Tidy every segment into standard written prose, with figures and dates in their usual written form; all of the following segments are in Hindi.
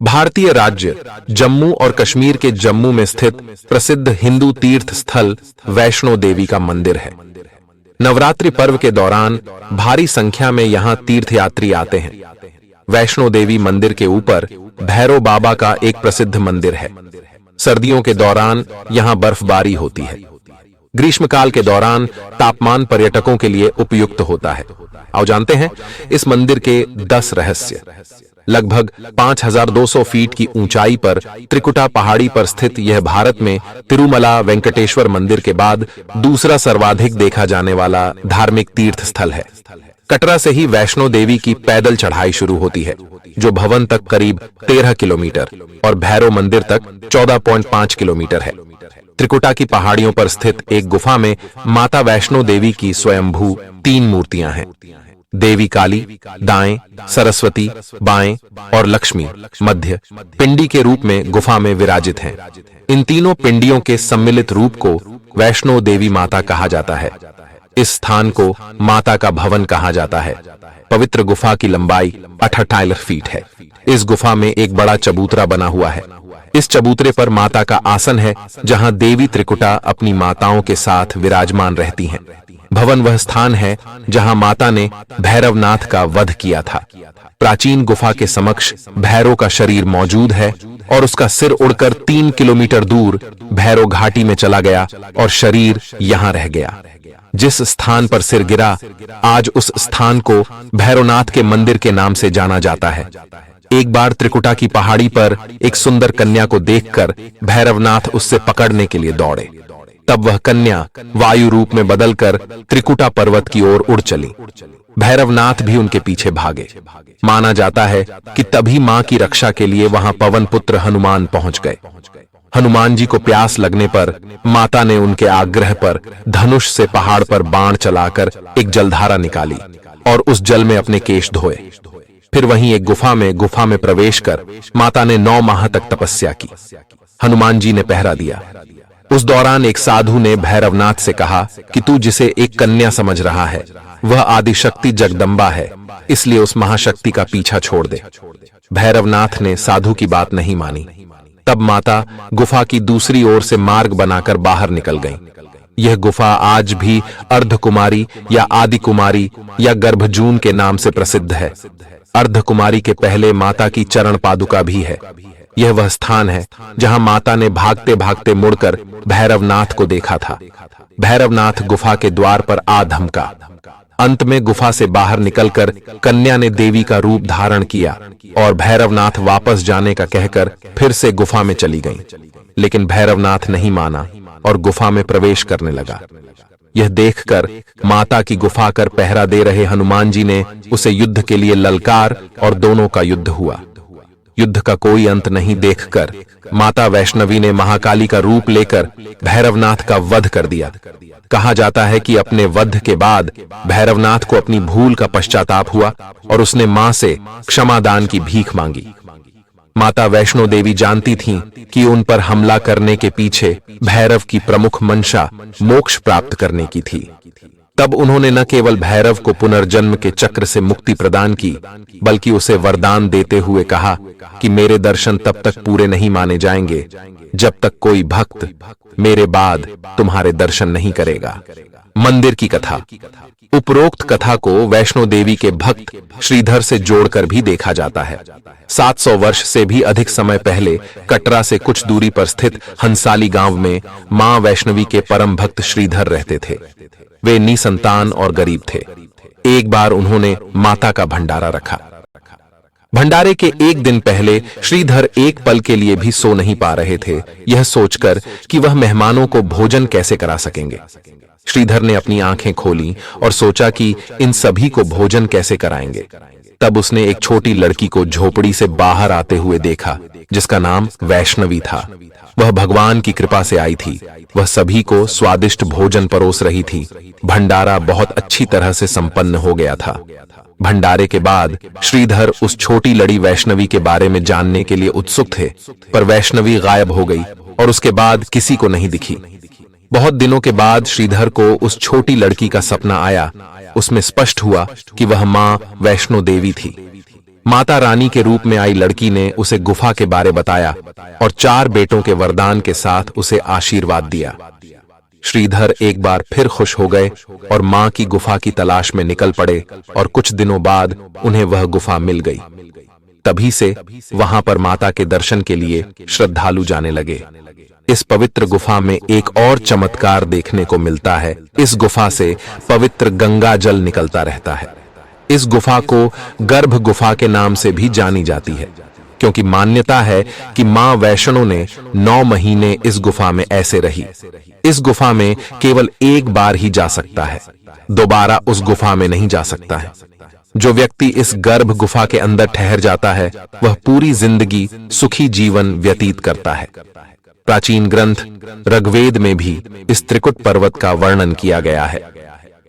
भारतीय राज्य जम्मू और कश्मीर के जम्मू में स्थित प्रसिद्ध हिंदू तीर्थ स्थल वैष्णो देवी का मंदिर है। नवरात्रि पर्व के दौरान भारी संख्या में यहां तीर्थयात्री आते हैं। वैष्णो देवी मंदिर के ऊपर भैरव बाबा का एक प्रसिद्ध मंदिर है। सर्दियों के दौरान यहां बर्फबारी होती है। ग्रीष्मकाल के दौरान तापमान पर्यटकों के लिए उपयुक्त होता है। आओ जानते हैं इस मंदिर के 10 रहस्य। लगभग 5200 फीट की ऊंचाई पर त्रिकुटा पहाड़ी पर स्थित यह भारत में तिरुमला वेंकटेश्वर मंदिर के बाद दूसरा सर्वाधिक देखा जाने वाला धार्मिक तीर्थ स्थल है। कटरा से ही वैष्णो देवी की पैदल चढ़ाई शुरू होती है, जो भवन तक करीब 13 किलोमीटर और भैरव मंदिर तक 14.5 किलोमीटर है। त्रिकुटा की पहाड़ियों पर स्थित एक गुफा में माता वैष्णो देवी की स्वयंभू 3 मूर्तियां हैं। देवी काली दाएं, सरस्वती बाएं और लक्ष्मी मध्य पिंडी के रूप में गुफा में विराजित हैं। इन तीनों पिंडियों के सम्मिलित रूप को वैष्णो देवी माता कहा जाता है। इस स्थान को माता का भवन कहा जाता है। पवित्र गुफा की लंबाई 78 फीट है। इस गुफा में एक बड़ा चबूतरा बना हुआ है। इस चबूतरे पर माता का आसन है, जहां देवी त्रिकुटा अपनी माताओं के साथ विराजमान रहती हैं। भवन वह स्थान है जहां माता ने भैरवनाथ का वध किया था। प्राचीन गुफा के समक्ष भैरव का शरीर मौजूद है और उसका सिर उड़कर 3 किलोमीटर दूर भैरव घाटी में चला गया और शरीर यहां रह गया। जिस स्थान पर सिर गिरा, आज उस स्थान को भैरवनाथ के मंदिर के नाम से जाना जाता है। एक बार त्रिकुटा की पहाड़ी पर एक सुंदर कन्या को देखकर भैरवनाथ उससे पकड़ने के लिए दौड़े। तब वह कन्या वायु रूप में बदलकर त्रिकुटा पर्वत की ओर उड़ चली। भैरवनाथ भी उनके पीछे भागे। माना जाता है कि तभी मां की रक्षा के लिए वहां पवन पुत्र हनुमान पहुंच गए। हनुमान जी को प्यास लगने पर माता ने उनके आग्रह पर धनुष से पहाड़ पर बाण चलाकर एक जलधारा निकाली और उस जल में अपने केश धोए। फिर वहीं एक गुफा में प्रवेश कर माता ने 9 माह तक तपस्या की। हनुमान जी ने पहरा दिया। उस दौरान एक साधु ने भैरवनाथ से कहा कि तू जिसे एक कन्या समझ रहा है, वह आदिशक्ति जगदम्बा है, इसलिए उस महाशक्ति का पीछा छोड़ दे। भैरवनाथ ने साधु की बात नहीं मानी। तब माता गुफा की दूसरी ओर से मार्ग बनाकर बाहर निकल गईं। यह गुफा आज भी अर्धकुमारी या आदि कुमारी या गर्भजून के नाम से प्रसिद्ध है। अर्धकुमारी के पहले माता की चरण पादुका भी है। यह वह स्थान है जहां माता ने भागते भागते मुड़कर भैरवनाथ को देखा था। भैरवनाथ गुफा के द्वार पर आ धमका। अंत में गुफा से बाहर निकलकर कन्या ने देवी का रूप धारण किया और भैरवनाथ वापस जाने का कहकर फिर से गुफा में चली गईं। लेकिन भैरवनाथ नहीं माना और गुफा में प्रवेश करने लगा। यह देखकर माता की गुफा कर पहरा दे रहे हनुमान जी ने उसे युद्ध के लिए ललकार और दोनों का युद्ध हुआ। युद्ध का कोई अंत नहीं देखकर माता वैष्णवी ने महाकाली का रूप लेकर भैरवनाथ का वध कर दिया। कहा जाता है कि अपने वध के बाद भैरवनाथ को अपनी भूल का पश्चाताप हुआ और उसने मां से क्षमादान की भीख मांगी। माता वैष्णो देवी जानती थीं कि उन पर हमला करने के पीछे भैरव की प्रमुख मंशा मोक्ष प्राप्त करने की थी। तब उन्होंने न केवल भैरव को पुनर्जन्म के चक्र से मुक्ति प्रदान की, बल्कि उसे वरदान देते हुए कहा कि मेरे दर्शन तब तक पूरे नहीं माने जाएंगे जब तक कोई भक्त मेरे बाद तुम्हारे दर्शन नहीं करेगा। मंदिर की कथा। उपरोक्त कथा को वैष्णो देवी के भक्त श्रीधर से जोड़कर भी देखा जाता है। 700 वर्ष से भी अधिक समय पहले कटरा से कुछ दूरी पर स्थित हंसाली गांव में मां वैष्णवी के परम भक्त श्रीधर रहते थे। वे निसंतान और गरीब थे। एक बार उन्होंने माता का भंडारा रखा। भंडारे के एक दिन पहले श्रीधर एक पल के लिए भी सो नहीं पा रहे थे, यह सोचकर कि वह मेहमानों को भोजन कैसे करा सकेंगे। श्रीधर ने अपनी आंखें खोली और सोचा कि इन सभी को भोजन कैसे कराएंगे। तब उसने एक छोटी लड़की को झोपड़ी से बाहर आते हुए देखा, जिसका नाम वैष्णवी था। वह भगवान की कृपा से आई थी। वह सभी को स्वादिष्ट भोजन परोस रही थी। भंडारा बहुत अच्छी तरह से संपन्न हो गया था। भंडारे के बाद श्रीधर उस छोटी लड़ी वैष्णवी के बारे में जानने के लिए उत्सुक थे, पर वैष्णवी गायब हो गई और उसके बाद किसी को नहीं दिखी। बहुत दिनों के बाद श्रीधर को उस छोटी लड़की का सपना आया। उसमें स्पष्ट हुआ कि वह मां वैष्णो देवी थी। माता रानी के रूप में आई लड़की ने उसे गुफा के बारे बताया और 4 बेटों के वरदान के साथ उसे आशीर्वाद दिया। श्रीधर एक बार फिर खुश हो गए और मां की गुफा की तलाश में निकल पड़े और कुछ दिनों बाद उन्हें वह गुफा मिल गई। तभी से वहां पर माता के दर्शन के लिए श्रद्धालु जाने लगे। इस पवित्र गुफा में एक और चमत्कार देखने को मिलता है। इस गुफा से पवित्र गंगा जल निकलता रहता है। इस गुफा को गर्भ गुफा के नाम से भी जानी जाती है, क्योंकि मान्यता है कि मां वैष्णो ने 9 महीने इस गुफा में ऐसे रही। इस गुफा में केवल एक बार ही जा सकता है, दोबारा उस गुफा में नहीं जा सकता है। जो व्यक्ति इस गर्भ गुफा के अंदर ठहर जाता है वह पूरी जिंदगी सुखी जीवन व्यतीत करता है। प्राचीन ग्रंथ ऋग्वेद में भी इस त्रिकुट पर्वत का वर्णन किया गया है।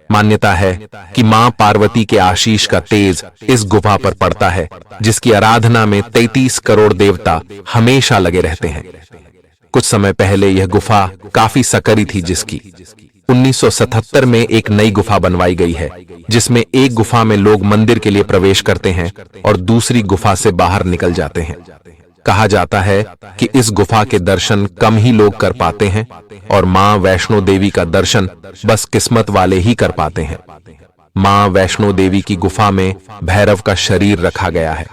मान्यता है कि मां पार्वती के आशीष का तेज इस गुफा पर पड़ता है, जिसकी आराधना में 33 करोड़ देवता हमेशा लगे रहते हैं। कुछ समय पहले यह गुफा काफी सकरी थी, जिसकी 1977 में एक नई गुफा बनवाई गई है, जिसमें एक गुफा में लोग मंदिर के लिए प्रवेश करते हैं और दूसरी गुफा से बाहर निकल जाते हैं। कहा जाता है कि इस गुफा के दर्शन कम ही लोग कर पाते हैं और मां वैष्णो देवी का दर्शन बस किस्मत वाले ही कर पाते हैं। मां वैष्णो देवी की गुफा में भैरव का शरीर रखा गया है।